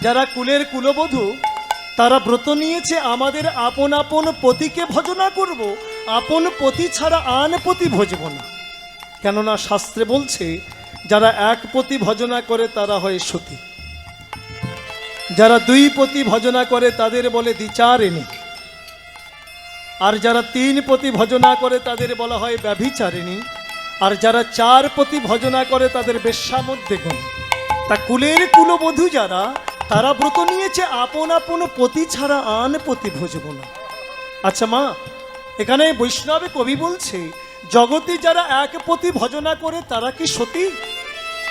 যারা কুলের কুলবধূ তারা ব্রত নিয়েছে আমাদের আপন আপন পতিকে ভজনা করব, আপন পতি ছাড়া আন পতি ভজব না। কেননা শাস্ত্রে বলছে যারা এক পতি ভজনা করে তারা হয় সতী, যারা দুই পতি ভজনা করে তাদের বলে দ্বিচারিণী, আর যারা তিন পতি ভজনা করে তাদের বলা হয় ব্যভিচারিণী, আর যারা চার পতি ভজনা করে তাদের বেশ্যামধ্যে গণ্য। তা কুলের কুলবধূ যারা তারা ব্রত নিয়েছে আপন আপন পতি ছাড়া আন পতি ভজব না। আচ্ছা মা, এখানে বৈষ্ণবে কবি বলছে জগতে যারা এক পতি ভজনা করে তারা কি সতী?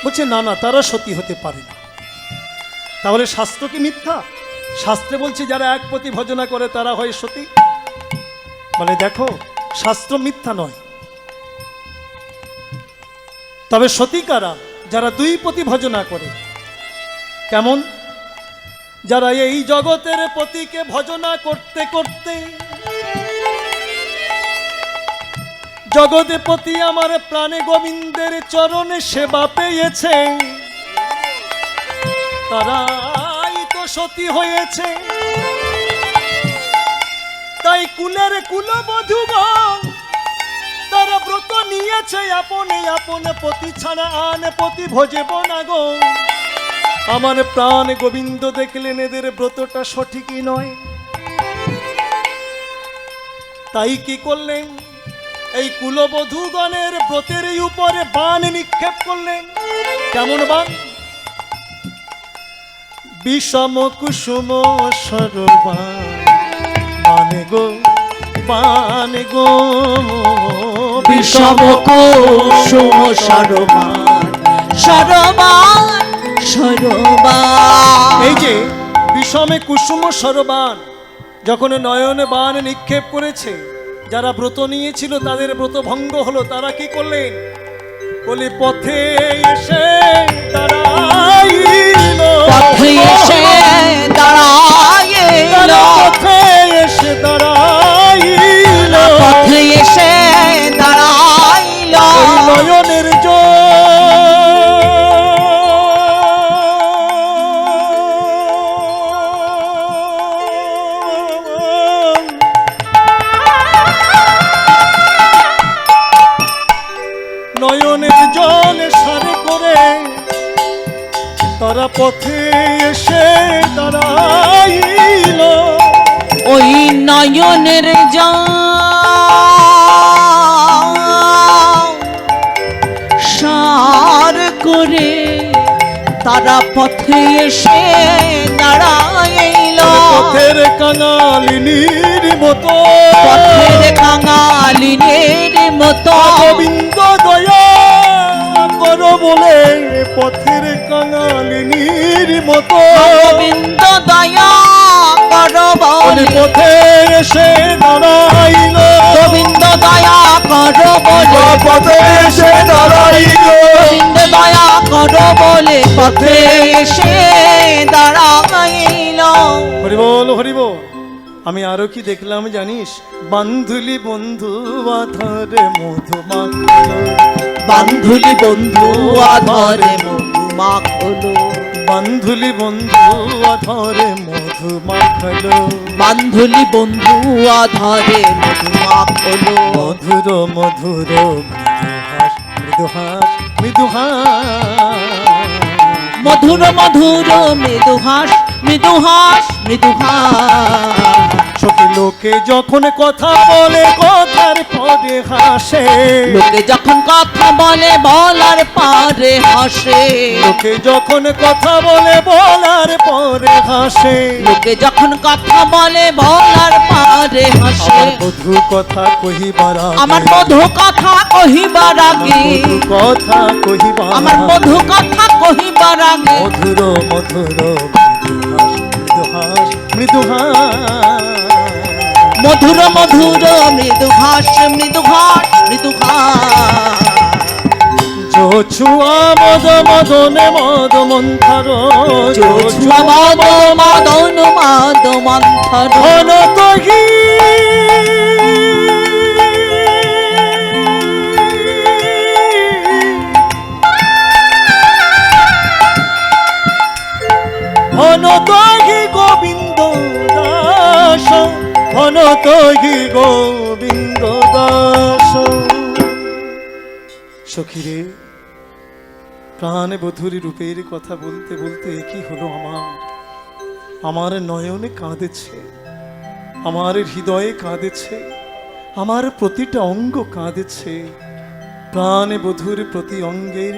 বলছে না না, তারা সতী হতে পারে না। তাহলে শাস্ত্র কি মিথ্যা? শাস্ত্রে বলছে যারা এক পতি ভজনা করে তারা হয় সতী। মানে দেখো, শাস্ত্র মিথ্যা নয়। তবে সতী কারা? যারা দুই পতি ভজনা করে। কেমন? যারা এই জগতের পতিকে ভজনা করতে করতে জগতে পতি আমার প্রাণে গোবিন্দের চরণে সেবা পেয়েছে, তারাই তো সতী হয়েছে। তাই কুলের কুলবধূগণ তারা ব্রত নিয়েছে আপনে আপন পতি ছাড়া আন পতি ভজব না গো। আমার প্রাণ গোবিন্দ দেখলেন এদের ব্রতটা সঠিকই নয়, তাই কি করলেন? এই কুলবধূগণের ব্রতের উপরে বাণ নিক্ষেপ করলেন। কেমন বাণ? বিষম কুসুম সরবাণ বানে গো, বানে গো, বিষম কুসুম সরবাণ সরবাণ সরবাণ। এই যে বিষমে কুসুম সরবাণ যখন নয়নে বাণ নিক্ষেপ করেছে, যারা ব্রত নিয়েছিল তাদের ব্রত ভঙ্গ হলো। তারা কি করলেন? বলে পথে এসে দাঁড়াইল, পথে এসে দাঁড়াইল, পথে এসে দাঁড়াইল, পথে এসে দাঁড়াইল। নয়নের নয়নের জল সারে করে তারা পথে এসে দাঁড়াইল। ওই নয়নের সার করে তারা পথে এসে দাঁড়াইল। পথের কাঙালিনীর মতো, পথের কাঙালিনীর মতো গোবিন্দ দয়া করো বলে পথের কাঙালিনীর মতো গোবিন্দ দয়া করো বলে পথে এসে দাঁড়াইল। গোবিন্দ দয়া করো বলে পথে এসে দাঁড়াইল, গোবিন্দ দয়া করো বলে পথে এসে দাঁড়াইল। হরি বল হরি বল। আমি আরো কি দেখলাম জানিস? বান্ধুলি বন্ধু আধারে মধুমাখলো, বান্ধুলি বন্ধু আধারে মধুমাখলো, বান্ধুলি বন্ধু আধারে মধুমাখলো, বান্ধুলি বন্ধু আধারে মধুমাখলো। মধুর মধুর মৃদুহাস মৃদুহাস মৃদুহাস, মধুর মধুর মৃদুহাস মৃদুহাস মৃদুহাস। সখী লোকে যখন কথা বলে কথার পরে হাসে, লোকে যখন কথা বলে বলার পারে হাসে, লোকে যখন কথা বলে বলার পরে হাসে, লোকে যখন কথা বলে বলার পারে হাসে। আমার বধূ কথা কহিবার আগে, আমার বধূ কথা কহিবার আগে, কথা কহিবার আমার বধূ কথা কহিবার আগে মধুর মধুর মৃদুহাস মৃদুহাস, মধুর মধুর মৃদুহাস মৃদুহাস মৃদুহাস। জোছুয়া মদ মদনে মদ মন্থর, জোছুয়া মদ মদন মদ মন্থর, ধন তহি তহি গোবিন্দ দাস। সখীরে, প্রাণ বধূর রূপের কথা বলতে বলতে কি হলো আমার নয়নে কাঁদেছে, আমার হৃদয়ে কাঁদেছে, আমার প্রতিটা অঙ্গ কাঁদেছে। প্রাণ বধূর প্রতি অঙ্গের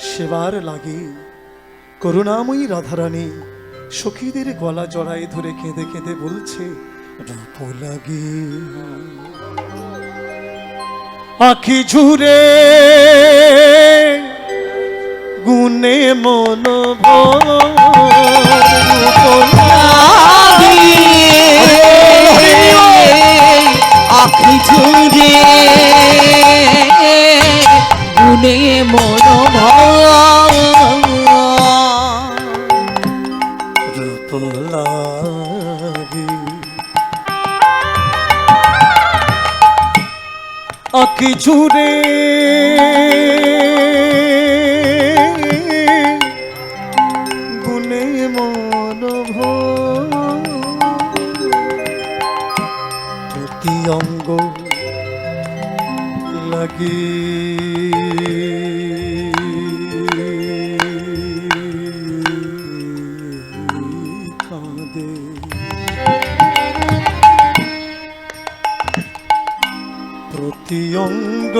সেবার লাগে করুণাময়ী রাধারানী সখীদের গলা জড়ায় ধরে কেঁদে কেঁদে বলছে, রূপ লাগে আখি ঝুরে গুনে মন আখি ঝুরে গুনে মন রূপ লাগে আখি ঝুরে গুনে মন প্রতি অঙ্গ লাগি কাঁদে। প্রতি অঙ্গ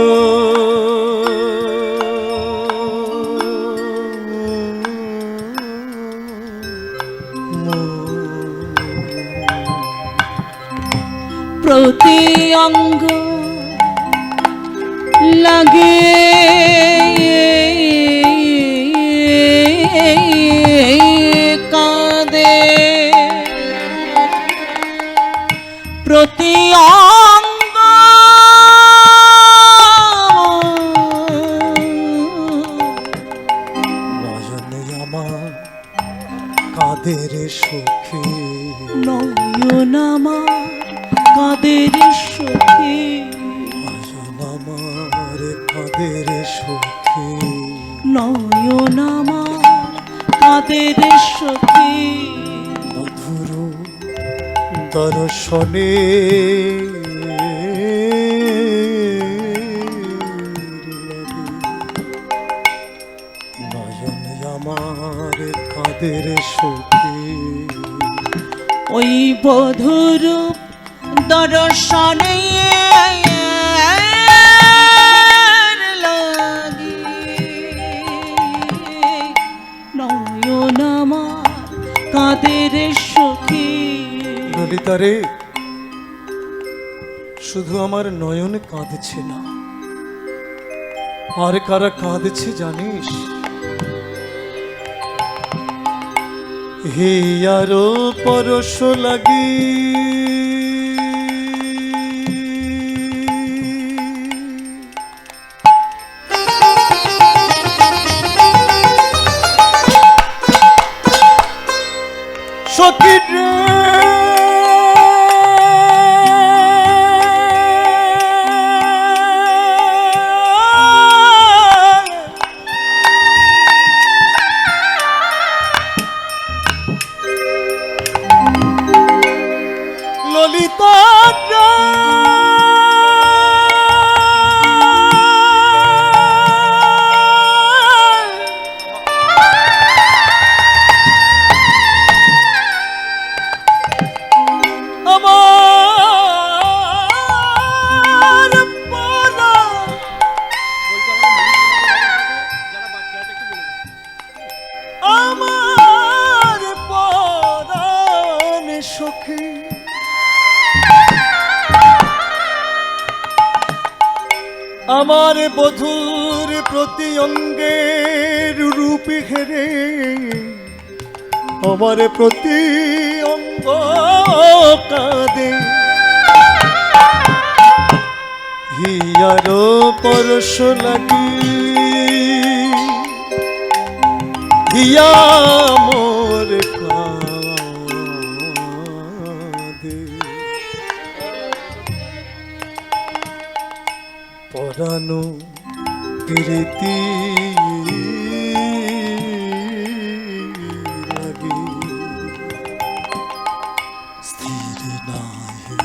প্রতি অঙ্গ লাগে কাঁদে। প্রতি অঙ্গ রজনী আমার কাদের সুখী, নয়ন আমার কাদের সুখী, রজন আমার কাদের সুখী, নয়ন আমার কাদের সুখী। মধুর দর্শনে নয়ন আমার কাদের সুখী। ওই বধুরূপ দর্শনে লাগি নয়ন আমার কাদের সুখী। ললিতা রে, শুধু আমার নয়ন কাঁদছে না, আর কারা কাঁদছে জানিস? হে আরো পরশ লাগি সখী রে, ললিতা রে, আমার পালা আমার পরাণ সখী, আমার বধূর প্রতি অঙ্গের রূপ ঘেরে, আমার প্রতি অঙ্গ কাঁদে। হিয়ার পরশ লাগি হিয়া মোর কাঁদে। পরানো প্রীতি লাগি স্থির নাহি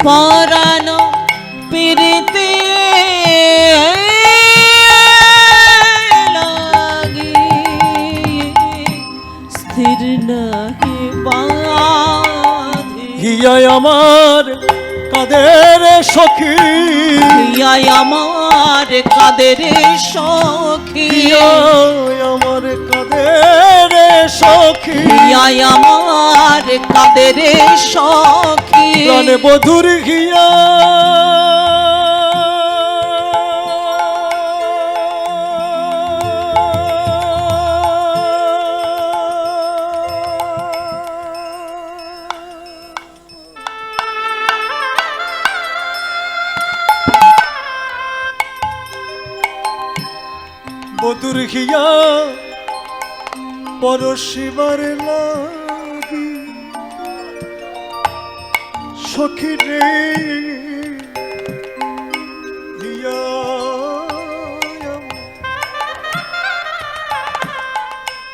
পরাণ পিরিতে লাগি স্থির নাহি বাঁধে। হিয়ায় আমার কাদের সখী, হিয়ায় আমার কাদের সখী, হিয়ায় আমার কাদের সখী, হিয়ায় আমার কাদের সখী, প্রাণে বধুর হিয়া বধুর হিয়া পরশিবার লাগি সখী রে, হিয়া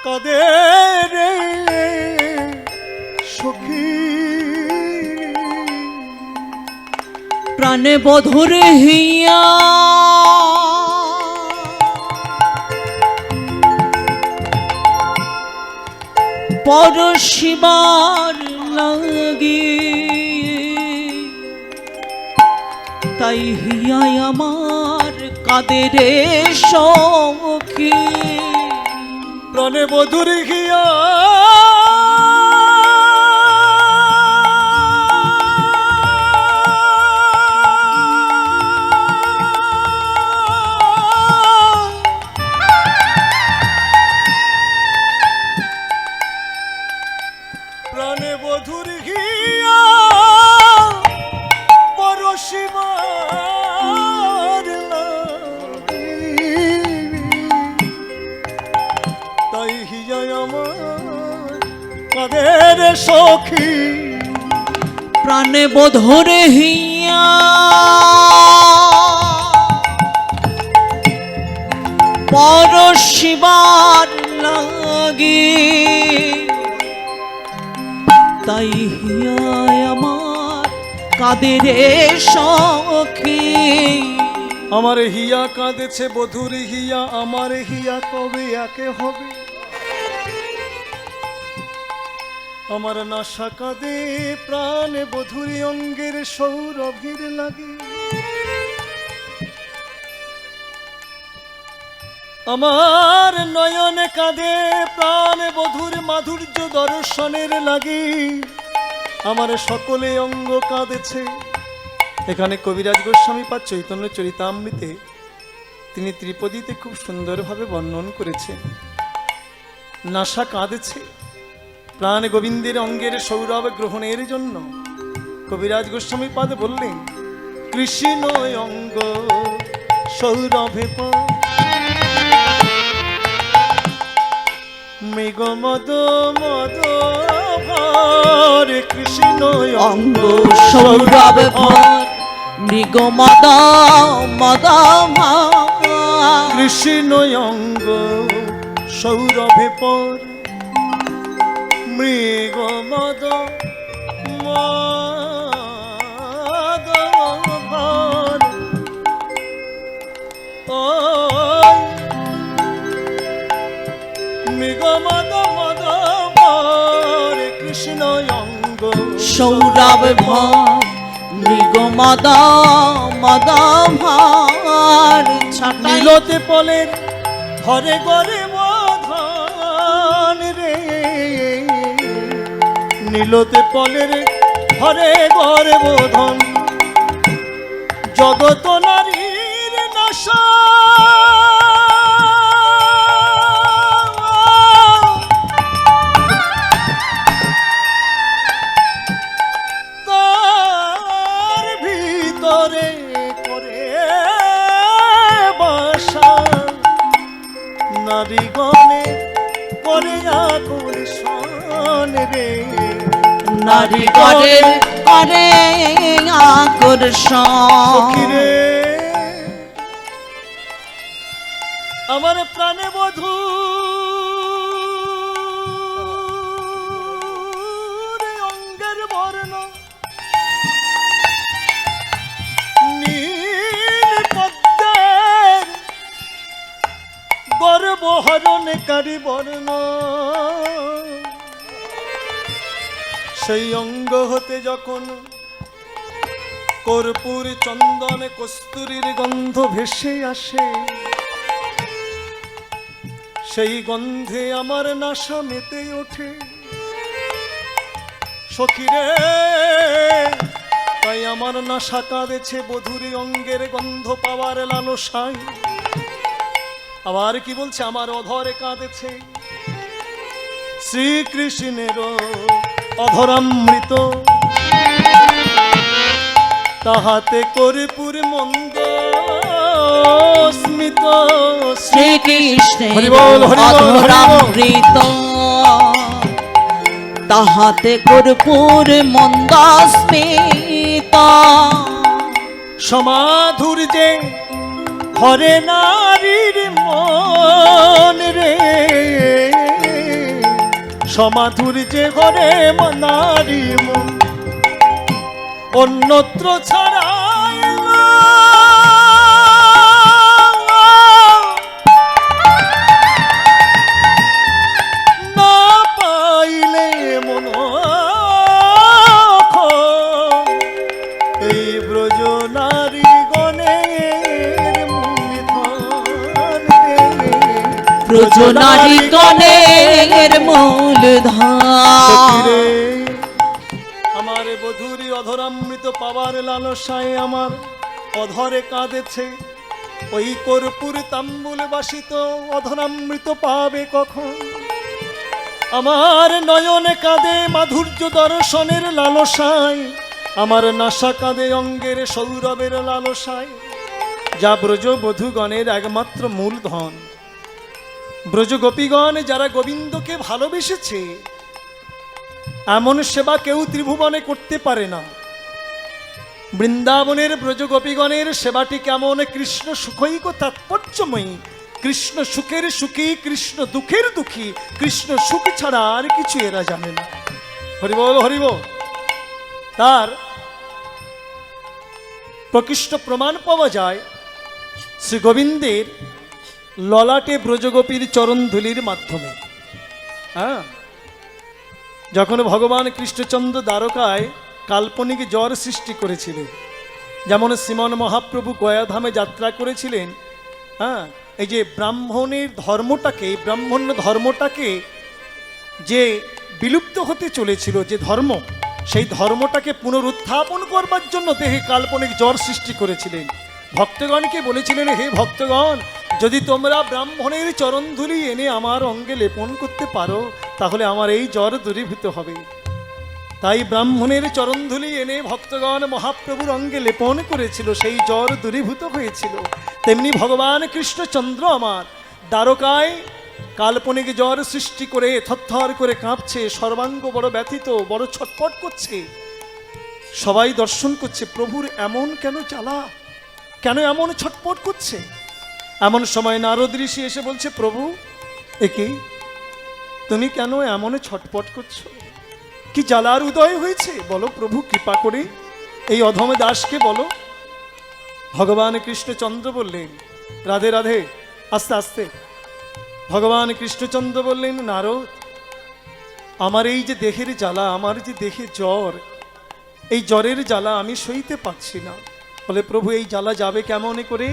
কাদের রে সখী, প্রাণে বধুর হিয়া পরশিবার লাগি, তাই হিয়ায় আমার কাদের সখী, প্রাণে বধুর হিয়া প্রাণে বধুর হিয়া পরশিবার লাগি, তাই হিয়ায় আমার কাদের সখী, প্রাণে বধুর হিয়া পরশিবার লাগি, তাই হিয়ায় আমার কাদের সখী, আমার হিয়া কাঁদেছে বধুর হিয়া, আমার হিয়া কবে একে হবে, আমার নাশা কাঁদে প্রাণে বধুরী অঙ্গের সৌরভীর লাগে, আমার নয়নে কাঁদে প্রাণ বধুর মাধুর্য দর্শনের লাগে, আমার সকলে অঙ্গ কাঁদেছে। এখানে কবিরাজ গোস্বামী পাদ চৈতন্য চরিতামৃতে তিনি ত্রিপদীতে খুব সুন্দরভাবে বর্ণন করেছেন। নাসা কাঁদেছে প্রাণ গোবিন্দের অঙ্গের সৌরভ গ্রহণের জন্য। কবিরাজ গোস্বামী পাদ বললেন, কৃষ্ণ অঙ্গ সৌরভে মৃগ মদ মদ ভর, কৃষ্ণ অঙ্গ সৌরভ ভর, মৃগ মদ মদ ভর, কৃষ্ণ অঙ্গ সৌরভে পর, মৃগ মদ মদ ভর, ও মৃগ মদ মদ ভর, কৃষ্ণ অঙ্গ সৌরভ ভর, মৃগ মদ মদ ভর, ছাটাই নীলতে পলের হরে গরে বধন রে, নীলতে পলের হরে গরে বোধন, জগত নারীর নাশা তার ভিতরে করে বাসা, নারীগণে করে আকর্ষণ রে, নারীগণের করে আকর্ষণ। সখী রে আমার প্রাণে বধূ অঙ্গের বর্ণ, কারি বর্ণ, সেই অঙ্গ হতে যখন কর্পূর চন্দন কস্তুরীর গন্ধ ভেসে আসে, সেই গন্ধে আমার নাশা মেতে ওঠে। সখীরে তাই আমার নাশা কাঁদেছে বধূরি অঙ্গের গন্ধ পাওয়ার লালসায়। আবার কি বলছে, আমার অধরে কাঁদেছে শ্রীকৃষ্ণের অধরামৃত, তাহাতে কর্পূর মন্দ স্মিত। শ্রীকৃষ্ণের হরি বল, হরি বল, হরি বল। অধরামৃত, তাহাতে কর্পূর মন্দাস্মিত। সমাধুর্যে হরে নারীর মন রে, সমাধুর্যে হরে নারী মন, অন্যত্র ছাড়াই না পাইলে মন, এই ব্রজ নারী গণের মূলধন রে, ব্রজ নারী গণের মূলধন। রে। আমার বধূরি অধরামৃত পাওয়ার লালসায় আমার অধরে কাঁদেছে, ওই কর্পূর তাম্বুল বাসিত অধরামৃত পাবে কখন। আমার নয়নে কাঁদে মাধুর্য দর্শনের লালসায়, আমার নাশা কাঁদে অঙ্গের সৌরভের লালসায়, যা ব্রজ বধূগণের একমাত্র মূলধন। ব্রজ গোপীগণ যারা গোবিন্দকে ভালোবেসেছে, এমন সেবা কেউ ত্রিভুবনে করতে পারে না। বৃন্দাবনের ব্রজ গোপীগণের সেবাটি কেমন কৃষ্ণ সুখৈক তাৎপর্যময়ী, কৃষ্ণ সুখের সুখী, কৃষ্ণ দুঃখের দুঃখী, কৃষ্ণ সুখ ছাড়া আর কিছু এরা জানে না। হরিবল হরিবল। তার প্রকৃষ্ট প্রমাণ পাওয়া যায় শ্রী গোবিন্দের ললাটে ব্রজগোপীর চরণধুলির মাধ্যমে। হ্যাঁ, যখন ভগবান কৃষ্ণচন্দ্র দ্বারকায় কাল্পনিক জ্বর সৃষ্টি করেছিলেন, যেমন শ্রীমন মহাপ্রভু গয়াধামে যাত্রা করেছিলেন। হ্যাঁ, এই যে ব্রাহ্মণের ধর্মটাকে, ব্রাহ্মণ্য ধর্মটাকে যে বিলুপ্ত হতে চলেছিল, যে ধর্ম, সেই ধর্মটাকে পুনরুত্থাপন করবার জন্য দেহে কাল্পনিক জ্বর সৃষ্টি করেছিলেন। ভক্তগণকে বলেছিলেন, হে ভক্তগণ, যদি তোমরা ব্রাহ্মণের চরণধুলি এনে আমার অঙ্গে লেপন করতে পারো, তাহলে আমার এই জ্বর দূরীভূত হবে। তাই ব্রাহ্মণের চরণধুলি এনে ভক্তগণ মহাপ্রভুর অঙ্গে লেপন করেছিল, সেই জ্বর দূরীভূত হয়েছিল। তেমনি ভগবান কৃষ্ণচন্দ্র আমার দ্বারকায় কাল্পনিক জ্বর সৃষ্টি করে থরথর করে কাঁপছে, সর্বাঙ্গ বড় ব্যথিত, বড় ছটপট করছে। সবাই দর্শন করছে, প্রভুর এমন কেন জ্বালা, কেন এমন ছটপট করছে। এমন সময় নারদ ঋষি এসে বলছে, প্রভু একে তুমি কেন এমন ছটপট করছো, কি জ্বালার উদয় হয়েছে বলো প্রভু, কৃপা করে এই অধমে দাসকে বলো। ভগবান কৃষ্ণচন্দ্র বললেন, রাধে রাধে, আস্তে আস্তে। ভগবান কৃষ্ণচন্দ্র বললেন, নারদ, আমার এই যে দেহের জ্বালা, আমার যে দেহে জ্বর, এই জ্বরের জ্বালা আমি সইতে পারছি না। বলে, প্রভু এই জ্বালা যাবে কেমন করে,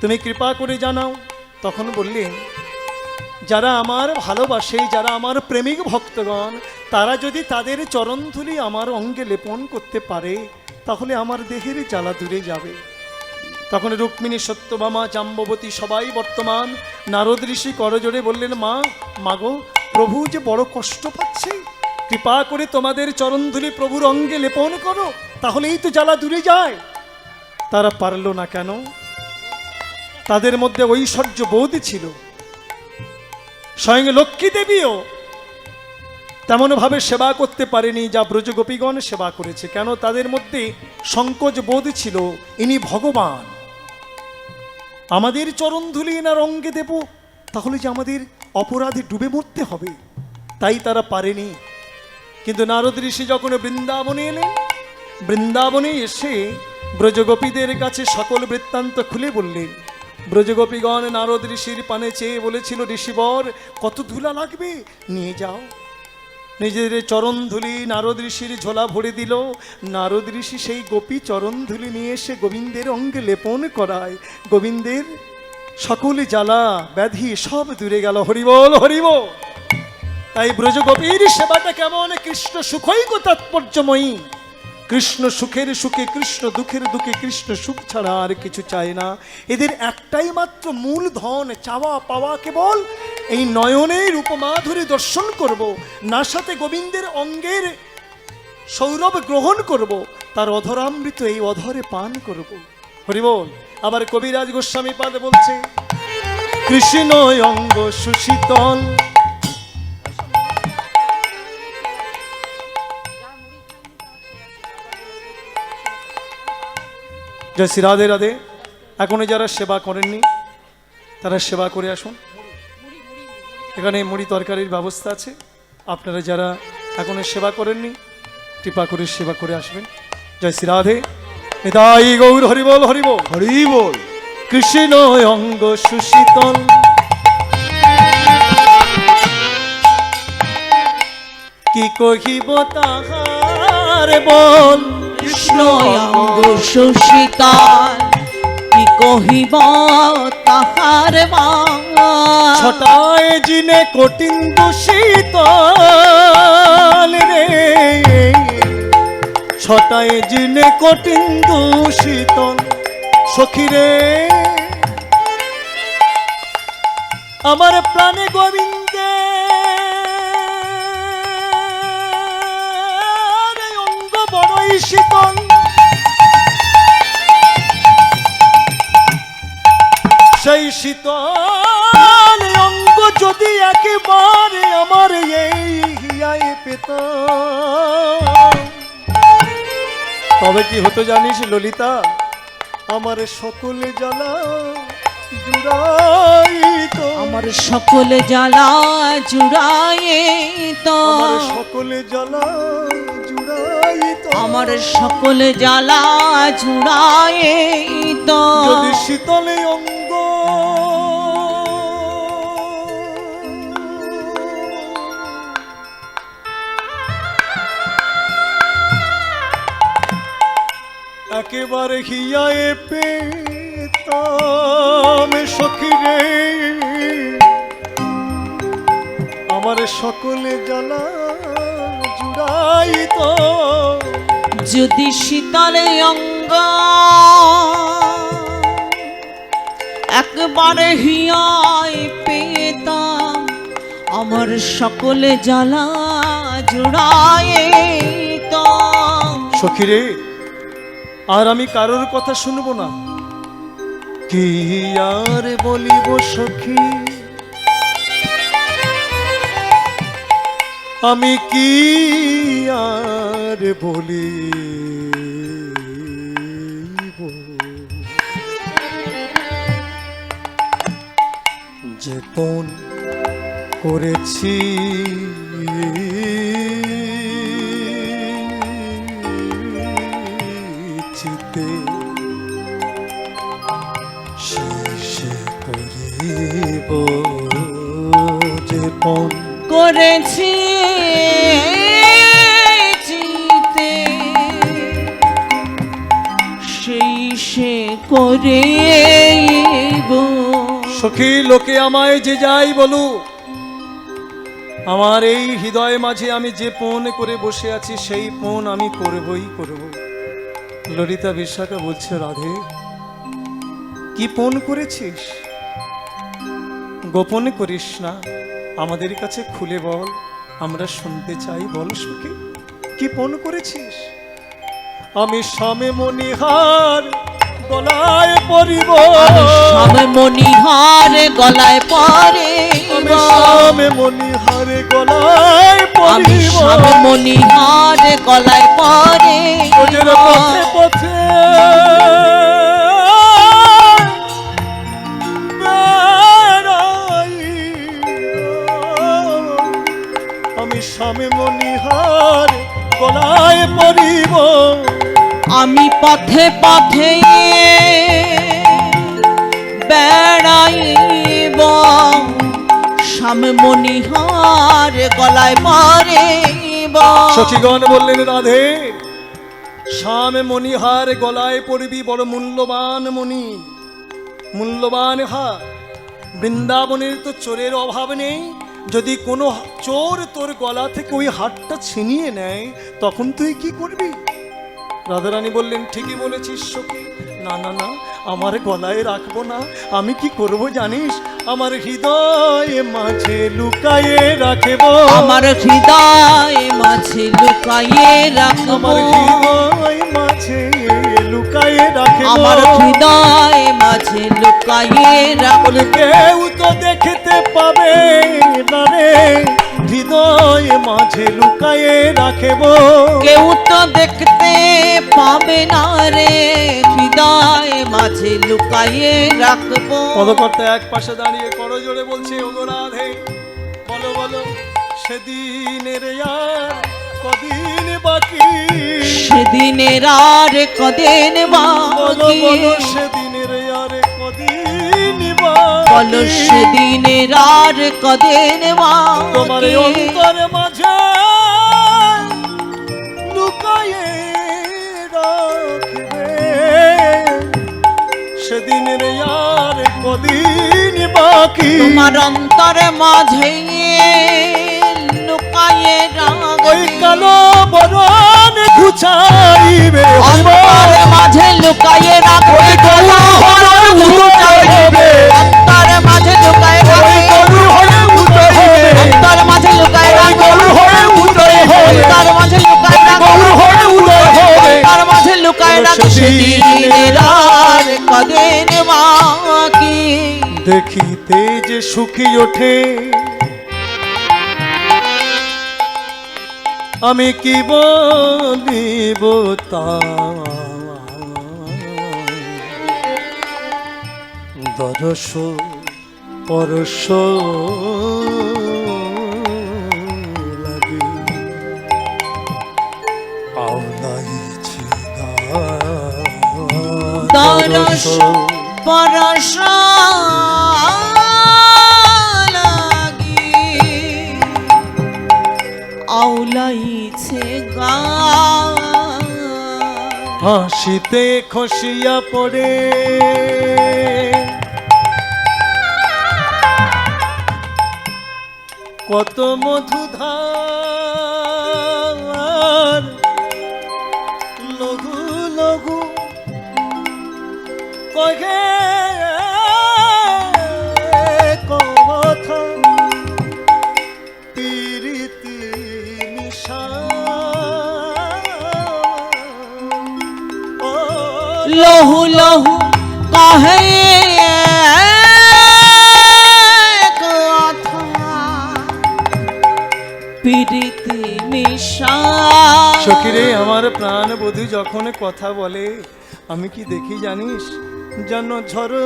তুমি কৃপা করে জানাও। তখন বললেন, যারা আমার ভালোবাসে, যারা আমার প্রেমিক ভক্তগণ, তারা যদি তাদের চরণধুলি আমার অঙ্গে লেপন করতে পারে, তাহলে আমার দেহের জ্বালা দূরে যাবে। তখন রুক্মিণী, সত্যভামা, জাম্ববতী সবাই বর্তমান। নারদ ঋষি করজোড়ে বললেন, মা, মাগো, প্রভু যে বড় কষ্ট পাচ্ছে, কৃপা করে তোমাদের চরণধুলি প্রভুর অঙ্গে লেপন করো, তাহলেই তো জ্বালা দূরে যায়। তারা পারল না কেন? তাদের মধ্যে ঐশ্বর্য বোধ ছিল। স্বয়ং লক্ষ্মী দেবীও তেমনভাবে সেবা করতে পারেনি যা ব্রজগোপীগণ সেবা করেছে। কেন? তাদের মধ্যে সংকোচ বোধ ছিল, ইনি ভগবান, আমাদের চরণধুলি এনার অঙ্গে দেব, তাহলে যে আমাদের অপরাধে ডুবে মরতে হবে, তাই তারা পারেনি। কিন্তু নারদ ঋষি যখন বৃন্দাবনে এলেন, বৃন্দাবনে এসে ব্রজগোপীদের কাছে সকল বৃত্তান্ত খুলে বললেন, ব্রজগোপীগণ নারদ ঋষির পানে চেয়ে বলেছিল, ঋষিবর কত ধুলা লাগবে, নিয়ে যাও। নিজেদের চরণ ধুলি নারদ ঋষির ঝোলা ভরে দিল। নারদ ঋষি সেই গোপী চরণ ধুলি নিয়ে এসে গোবিন্দের অঙ্গে লেপন করায়। গোবিন্দের সকল জ্বালা ব্যাধি সব দূরে গেল। হরিবল হরিবল। তাই ব্রজগোপীর সেবাটা কেমন? কৃষ্ণ সুখৈক তাৎপর্যময়ী। কৃষ্ণ সুখের সুখে, কৃষ্ণ দুঃখের দুঃখে, কৃষ্ণ সুখ ছাড়া আর কিছু চায় না। এদের একটাই মাত্র মূল ধন, চাওয়া পাওয়া কেবল এই নয়নের উপমাধুরী দর্শন করব, না সাথে গোবিন্দের অঙ্গের সৌরভ গ্রহণ করব, তার অধরামৃত এই অধরে পান করব। হরিবল। আবার কবিরাজ গোস্বামী পাদ বলছে, কৃষ্ণ অঙ্গ সুশীতল, জয় শ্রী রাধে রাধে। এখনো যারা সেবা করেননি তারা সেবা করে আসুন। এখানে মুড়ি তরকারির ব্যবস্থা আছে। আপনারা যারা এখনো সেবা করেননি কৃপা করে সেবা করে আসবেন। জয় শ্রী রাধে। নিতাই গৌর হরিবল হরিবল হরিবল। কৃষ্ণ অঙ্গ সুশীতল, কি কহিব তাহার বল। কৃষ্ণ অঙ্গ সুশীতল, কি কহিব তাহার বল। ছটায় জিনে কঠিন দূষিতল রে, ছটায় জিনে কঠিন দূষিতল। সখীরে আমার প্রাণে গোবিন্দে অঙ্গ বড়ই শীতল। সেই শীতল অঙ্গ যদি একেবারে আমার এই হিয়ায় পেতাম, তবে কি হতো জানিস ললিতা? আমার সকলে জ্বালা জুড়াইতো, আমার সকল জ্বালা জুড়াইতো, আমার সকলে জ্বালা জুড়াইতো, আমার সকল জ্বালা জুড়াইতো। যদি শীতলে অঙ্গ একেবারে হিয়ায় পেতাম। সখীরে আমার সকলে জ্বালা জুড়াইতো, যদি শীতলে অঙ্গ একবারে হিয়ায় পেতাম, আমার সকলে জ্বালা জুড়াইতো। সখীরে আর আমি কারোর কথা শুনবো না। কি আর বলিব সখী, আমি কি আর বলিব, যে পণ করেছি চিতে, শেষে করিব যে পণ করেছি চিতে, সেই সে করিব। সখী লোকে আমায় যে যাই বলু, আমার এই হৃদয় মাঝে আমি যে পণ করে বসে আছি সেই পণ আমি করবই করব। ললিতা বিশাখা বলছে, রাধে কি পণ করেছিস? গোপনে করিস না, আমাদের কাছে খুলে বল, আমরা শুনতে চাই। বল সখী কি পণ করেছিস? আমি স্বামী মণিহার গলায় পরিব, স্বামী মণিহার গলায় পরে, আমি স্বামী মণিহার গলায় আমি পরিব, স্বামী মণিহার গলায় পরে। ওজের পথে পথে আমি স্বামী মণিহার গলায় পরিব, আমি পথে পথে শ্যাম মণিহার গলায় পরিব। সখীগণ বললেন, রাধে, শ্যাম মণিহার গলায় পড়বি, বড় মূল্যবান মণি, মূল্যবান হার। বৃন্দাবনের তো চোরের অভাব নেই, যদি কোনো চোর তোর গলা থেকে ওই হারটা ছিনিয়ে নেয় তখন তুই কি করবি? রাধারানী বললেন, ঠিকই বলেছিস সখী, না না না, আমার গলায় রাখবো না। আমি কি করব জানিস? আমার হৃদয় মাঝে লুকায়ে রাখব, আমার হৃদয় মাঝে লুকায়ে রাখব, আমার হৃদয় মাঝে লুকায়ে রাখব, আমার হৃদয় মাঝে লুকায়ে রাখব। বলে কেউ তো দেখতে পাবে না রে, হৃদয় মাঝে লুকায়ে রাখব, কেউ তো দেখতে পাবে না রে, হৃদয় মাঝে লুকায়ে রাখব। পদকর্তা এক পাশে দাঁড়িয়ে করজোড়ে বলছে, ওগো রাধে, বলো বলো সেদিনের আর কদিন বাকি, সেদিনের আর কদিন বলো বাকি, বলো সেদিনের আর কদিন বলো বাকি, সেদিনের আর কদিন তোমার বাকি। অন্তর মাঝে লুকায়ে রাখবে, সেদিনের আর কদিন বাকি, তোমার অন্তর মাঝে লুকায়ে ওই রাখবে, কালো বরণ ঘুচাইবে, অন্তর মাঝে লুকায়ে রাখবে, কালো বরণ ঘুচাইবে, অন্তর মাঝে লুকায়ে রাখবে, অন্তর মাঝে লুকায়ে রাখবে, অন্তর মাঝে লুকায়ে রাখবে, অন্তর মাঝে লুকায়ে রাখবে, সেদিনের আর কদিন বাকি। দেখিতে যে সুখী ওঠে, আমি কি বলিব তা, দরস পরশ লাগে, আওলাইছে দরস পরশ লাগি, আউলাইছে গা, হাসিতে খসিয়া পড়ে, কত মধুধার লঘু লঘু কহে কথা, প্রীতি নিশা, ও লহু লহু কহে কথা, প্রীতি মিশা। সখীরে, আমার প্রাণ বধূ যখন কথা বলে আমি কি দেখি জানিস? যেন ঝড়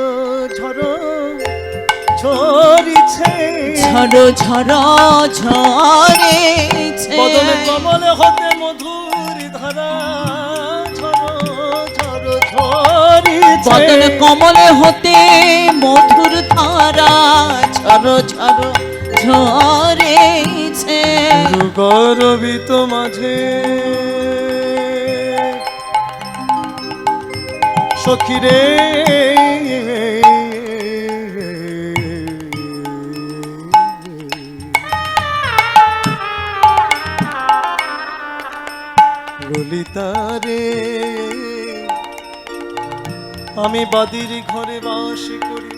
ঝড় ঝরিছে, ঝড় ঝড় ঝরেছে, বদনে কমলে হতে মধুর ধারা, ঝড় ঝড় ঝরিছে, বদন কমলে হতে মধুর ধারা, ঝড় ঝড় ঝরেছে, গরবিত মাঝে সখীরে, ললিতারে, আমি বাদির ঘরে বাস করি,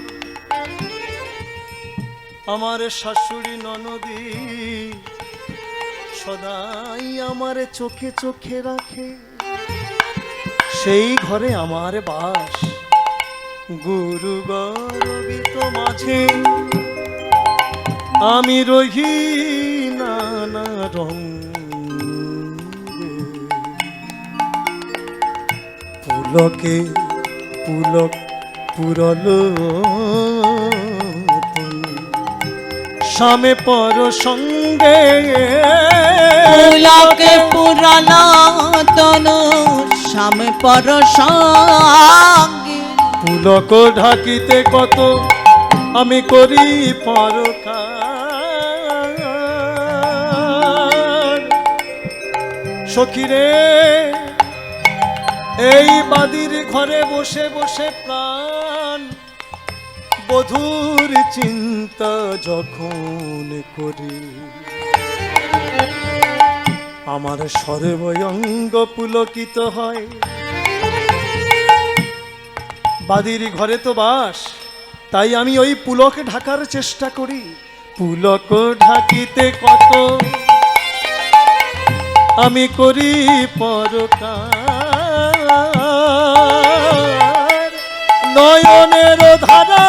আমার শাশুড়ি ননদী সদাই আমার চোখে চোখে রাখে, সেই ঘরে আমার বাস, গুরু গর্বিত মাঝে আমি রহি নানা রঙ, পুলকে পুলক পুরল স্বামী পর সঙ্গে, পুলকে পুরানা তনু শ্যাম পর সঙ্গে, পুলক ঢাকিতে কত আমি করি পরকাল, সখীরে এই বাদির ঘরে বসে বসে প্রাণ বধূর চিন্তা যখন করি, আমার সর্বঙ্গ পুলকিত হয়। বাদির ঘরে তো বাস, তাই আমি ওই পুলক ঢাকার চেষ্টা করি। পুলক ঢাকিতে কত আমি করি পরকার, নয়নের ধারা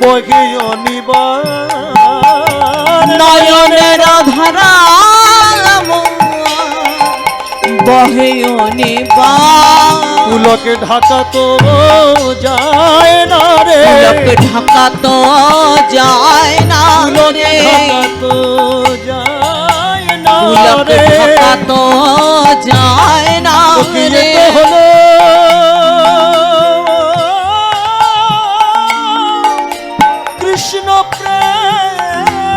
বহে অনিবার, নয়নের ধারা বহে অনিবার। পুলকে ঢাকা তো যায় না রে, পুলক ঢাকা তো যায় না রে, ঢাকা তো যায় না পুলক রে, ঢাকা তো যায় না রে। হলো কৃষ্ণ প্রেম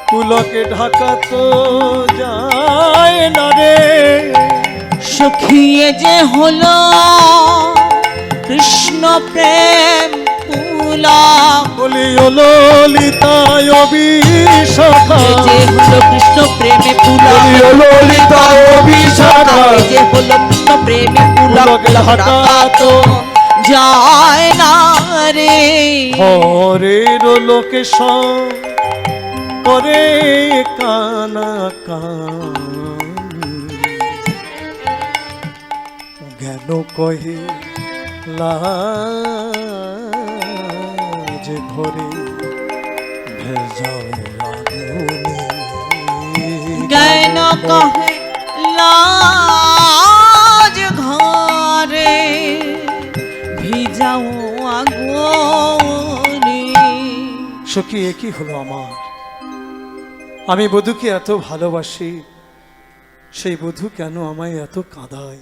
পুলকে ঢাকা তো যায় না রে। সখিয়ে যে হলো কৃষ্ণ প্রেম পুলক, বলি ললিতায় অভিশাখা, যে হলো কৃষ্ণ প্রেমে পুলক, ললিতায় অভিশাখা, যে হলো কৃষ্ণ প্রেমে পুলক ঢাকা তো যায় না রে। হরের লোকে সব করে কানা কান, জ্ঞান কহে লাজ ঘরে ভেজাও আগুনে, জ্ঞান কহে লাজ ঘরে ভিজাও আগুনে। সখী একই হলো আমার, আমি বধূকে এত ভালোবাসি, সেই বধূ কেন আমায় এত কাঁদায়।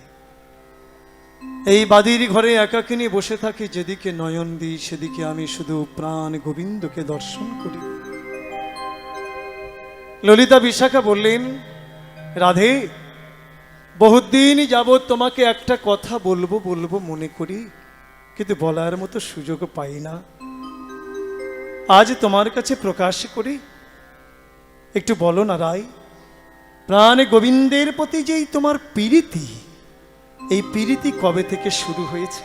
এই বাদির ঘরে একাকিনী বসে থাকি, যেদিকে নয়ন দিই সেদিকে আমি শুধু প্রাণ গোবিন্দকে দর্শন করি। ললিতা বিশাখা বললেন, রাধে, বহুদিন যাবৎ তোমাকে একটা কথা বলবো বলবো মনে করি, কিন্তু বলার মতো সুযোগ পাই না। আজ তোমার কাছে প্রকাশ করি, একটু বলো না রাই, প্রাণ গোবিন্দের প্রতি যেই তোমার প্রীতি, এই প্রীতি কবে থেকে শুরু হয়েছে?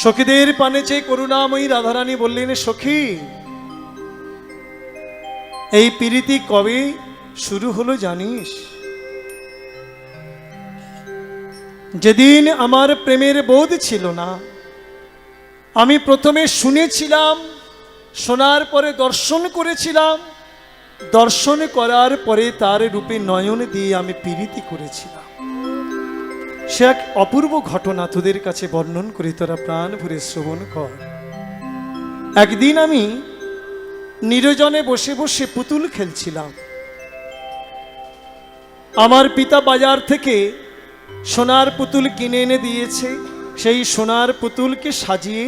সখীদের পানে চেয়ে করুণাময়ী রাধারানী বললেন, সখী, এই প্রীতি কবে শুরু হলো জানিস? যেদিন আমার প্রেমের বোধ ছিল না, আমি প্রথমে শুনেছিলাম, শোনার পরে দর্শন করেছিলাম, দর্শন করার পরে তার রূপে নয়ন দিয়ে আমি প্রীতি করেছিলাম। সে এক অপূর্ব ঘটনা তোদের কাছে বর্ণন করে তোরা প্রাণ ভরে শ্রবণ কর। একদিন আমি নির্জনে বসে বসে পুতুল খেলছিলাম। আমার পিতা বাজার থেকে সোনার পুতুল কিনে এনে দিয়েছে। সেই সোনার পুতুলকে সাজিয়ে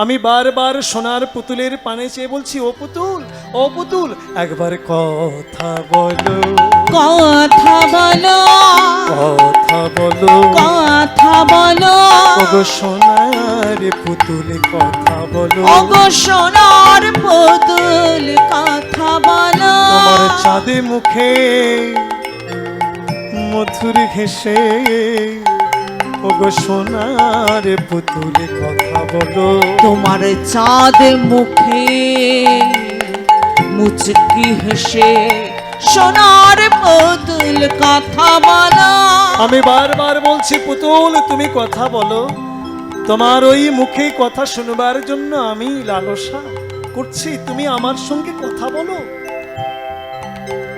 আমি বারবার সোনার পুতুলের পানে চেয়ে বলছি, ও পুতুল, ও পুতুল, একবার কথা বলো, কথা বলো, কথা বলো, কথা বলো, ওগো সোনার পুতুল কথা বলো, ওগো সোনার পুতুল কথা বলো। তোমার চাঁদে মুখে মধুর ঘেসে, ওগো সোনার পুতুল কথা বলো, তোমার চাঁদ মুখে মুচকি হেসে সোনার পুতুল কথা বলো। আমি বারবার বলছি, পুতুল তুমি কথা বলো, তোমার ওই মুখে কথা শুনবার জন্য আমি লালসা করছি, তুমি আমার সঙ্গে কথা বলো।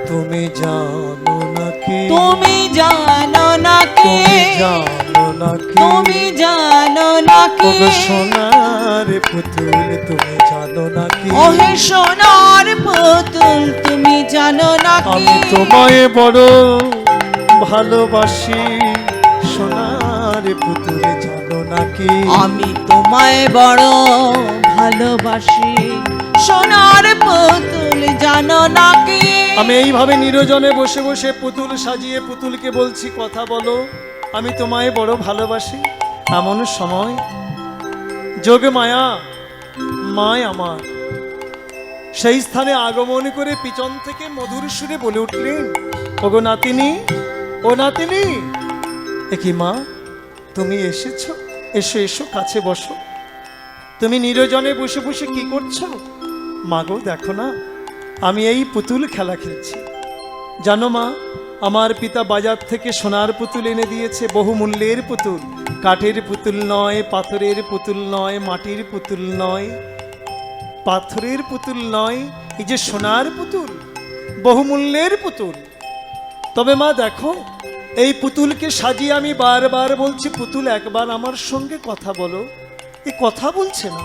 তুমি জানো নাকি, তুমি জানো নাকি, তুমি জানো নাকি, তুমি জানো নাকি, ওগো সোনার পুতুল তুমি জানো নাকি, ওহে সোনার পুতুল তুমি জানো নাকি, আমি তোমায় বড় ভালোবাসি, সোনার পুতুল জানো নাকি? আমি তোমায় বড় ভালোবাসি সোনার পুতুল জানো নাকি? আমি এইভাবে নিরজনে বসে বসে পুতুল সাজিয়ে পুতুলকে বলছি কথা বলো, আমি তোমায় বড় ভালোবাসি। এমন সময় যোগ মায়া মায় আমার সেই স্থানে আগমন করে পিছন থেকে মধুর সুরে বলে উঠলেন, ওগো নাতিনি, ও নাতিনি। একি মা, তুমি এসেছো? এসো এসো, কাছে বসো। তুমি নিরজনে বসে বসে কি করছো? মাগো দেখো না, আমি এই পুতুল খেলা খেলছি। জানো মা, আমার পিতা বাজার থেকে সোনার পুতুল এনে দিয়েছে, বহুমূল্যের পুতুল। কাঠের পুতুল নয়, পাথরের পুতুল নয়, মাটির পুতুল নয়, পাথরের পুতুল নয়, এই যে সোনার পুতুল, বহুমূল্যের পুতুল। তবে মা দেখো, এই পুতুলকে সাজিয়ে আমি বারবার বলছি, পুতুল একবার আমার সঙ্গে কথা বলো। এ কথা বলছে না।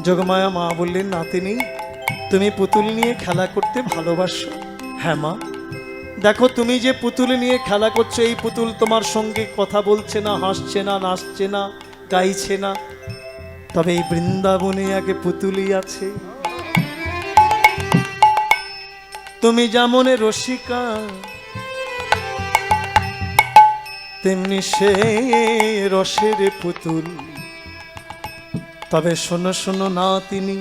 যোগমায়া মা বললেন, নাতিনি, তুমি পুতুল নিয়ে খেলা করতে ভালোবাসো? হ্যাঁ মা, দেখো তুমি যে পুতুল নিয়ে খেলা করছো, এই পুতুল তোমার সঙ্গে কথা বলছে না, হাসছে না, নাচছে না, গাইছে না। তবে এই বৃন্দাবনে আগে পুতুলই আছে। তুমি যেমন রসিকা, তেমনি সে রসের পুতুল। তবে শোনো শোনো না তিনি,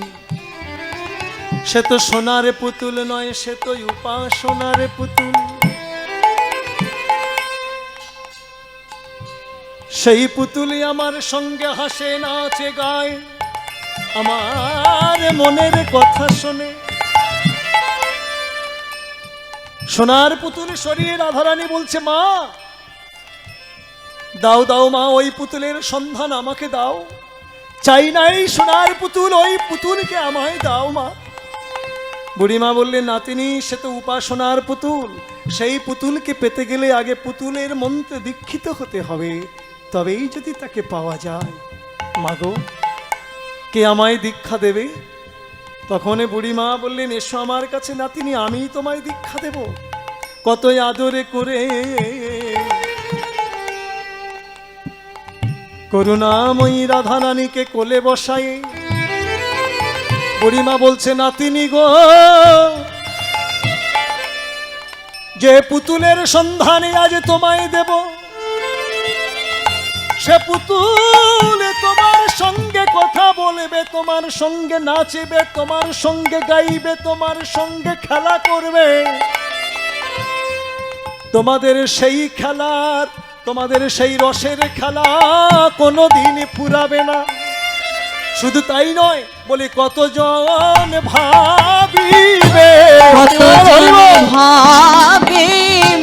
সে তো সোনার পুতুল নয়, সে তো উপাসনার পুতুল। সেই পুতুলই আমার সঙ্গে হাসে, নাচে, গায়, আমার মনের কথা শোনে। সোনার পুতুল সরিয়ে রাধারানী বলছে, মা দাও দাও মা, ওই পুতুলের সন্ধান আমাকে দাও। চাই নাই সোনার পুতুল, ওই পুতুলকে আমায় দাও মা। বুড়িমা বললেন, নাতিনি, সে তো উপাসনার পুতুল। সেই পুতুলকে পেতে গেলে আগে পুতুলের মন্ত্রে দীক্ষিত হতে হবে, তবেই যদি তাকে পাওয়া যায়। মাগো, কে আমায় দীক্ষা দেবে? তখন বুড়িমা বললেন, এসো আমার কাছে নাতিনি, আমি তোমায় দীক্ষা দেব। কতই আদরে করে করুণাময়ী রাধারানীকে কোলে বসায় বুড়িমা বলছে, নাতিনি গো, যে পুতুলের সন্ধানে আজ তোমায় দেব, সে পুতুল তোমার সঙ্গে কথা বলবে, তোমার সঙ্গে নাচবে, তোমার সঙ্গে গাইবে, তোমার সঙ্গে খেলা করবে। তোমাদের সেই খেলার, তোমাদের সেই রসের খেলা কোনোদিন ফুরাবে না। শুধু তাই নয়, বলি কতজন ভাবিবে,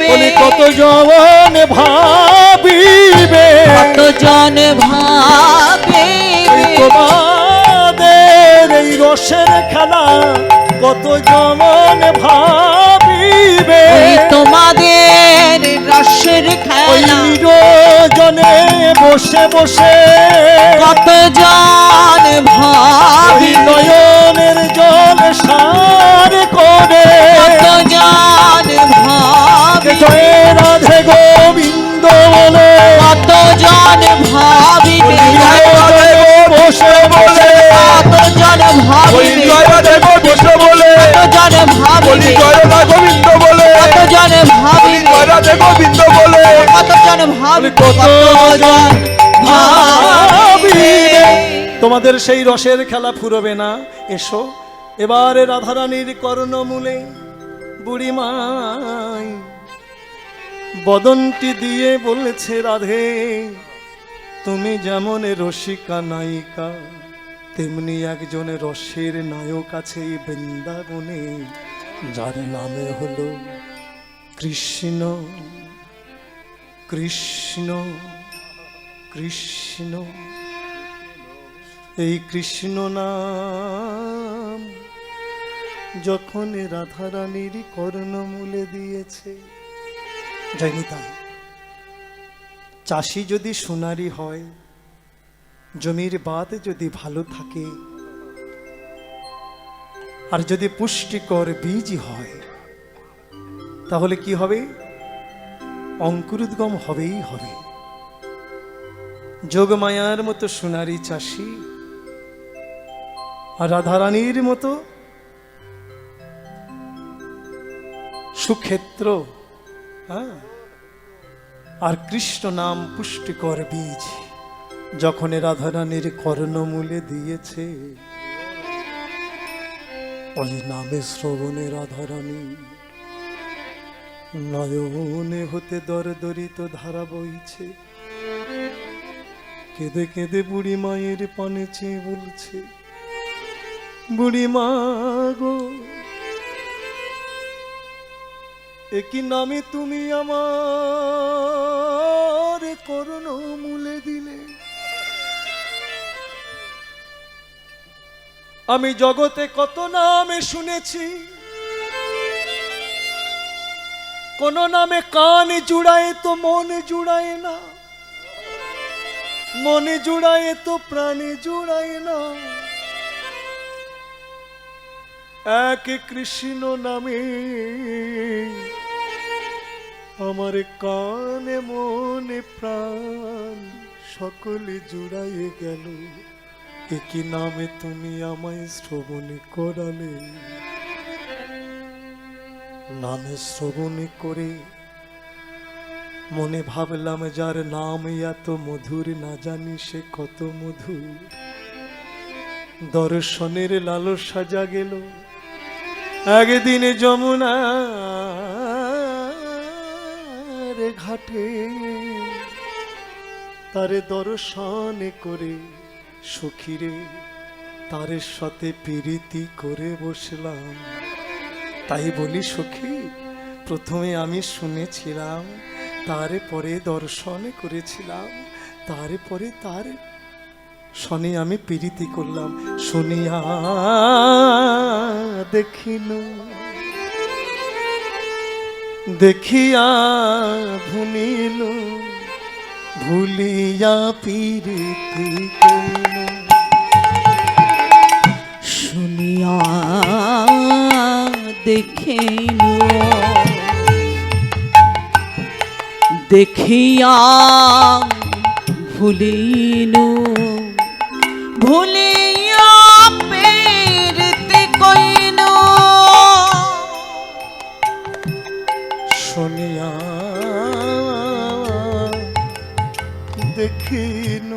বলি কতজন ভাবিবে, কতজন ভাবিবে তোমাদের এই রসের খেলা, কতজন ভাবিবে তোমাদের রসের খেলা। জনে বসে বসে কতজন ভাবি, নয়নের জল সার করে, কতজন ভাবি, জয় রাধে গোবিন্দ বলে, কতজন ভাবিবে বসে বলে, কতজন ভাবিবে, বসে বলে, কতজন ভাবিবে, জয় রাধা গোবিন্দ বলে, কতজন ভাবিবে, জয় রাধা গোবিন্দ বলে, কতজন ভাবিবে, কতজন ভাবিবে। তোমাদের সেই রসের খেলা ফুরবে না। এসো এবারে রাধারানীর কর্ণমূলে বুড়িমাই বদনটি দিয়ে বলেছে, রাধে তুমি যেমন রসিকা নায়িকা, তেমনি একজন রসের নায়ক আছে এই বৃন্দাবনে, যার নামে হলো কৃষ্ণ। কৃষ্ণ কৃষ্ণ, এই কৃষ্ণ নাম যখন রাধারানীর কর্ণমূলে দিয়েছে। জয়নিতাই, চাষি যদি সোনারি হয়, জমির বাদ যদি ভালো থাকে, আর যদি পুষ্টিকর বীজ হয়, তাহলে কি হবে? অঙ্কুরোদ্গম হবেই হবে। যোগমায়ার মতো সোনারি চাষি আর রাধারানীর মতো সুক্ষেত্র, হ্যাঁ, আর কৃষ্ণ নাম পুষ্টিকর বীজ যখন রাধারানীর কর্ণমূলে দিয়েছে, ওই নামে শ্রবণে রাধারানী নয়নে হতে দরদরিত ধারা বইছে। কেঁদে কেঁদে বুড়ি মায়ের পানে চেয়ে বলছে, বুড়ি মা গো, একই নামে তুমি আমার কর্ণমূলে দিলে। আমি জগতে কত নামে শুনেছি, কোন নামে কান জুড়ায় তো মন জুড়ায় না, মনে জুড়ায় তো প্রাণে জুড়ায় না। এক কৃষ্ণ নামে আমার কানে মনে প্রাণ সকলে জুড়াইয়ে গেল। একই নামে তুমি আমায় শ্রবণ করালে। নামে শ্রবণ করে মনে ভাবলাম, যার নাম এত মধুর না জানি সে কত মধুর। দর্শনের লালসা জাগেল একদিন যমুনার ঘাটে, তারে দর্শন করে সখীরে তার সাথে প্রীতি করে বসলাম। তাই বলি সখী, প্রথমে আমি শুনেছিলাম, তারপরে দর্শন করেছিলাম, তারপরে তার শনি আমি প্রীতি করলাম। শুনিয়া দেখিল, দেখিয়া ভুলিল, ভুলিয়া প্রীতি করিল। শুনিয়া দেখিল, দেখিয়া ভুলিল, ভুলিয়া প্রীতি কইল। শুনিয়া দেখিল,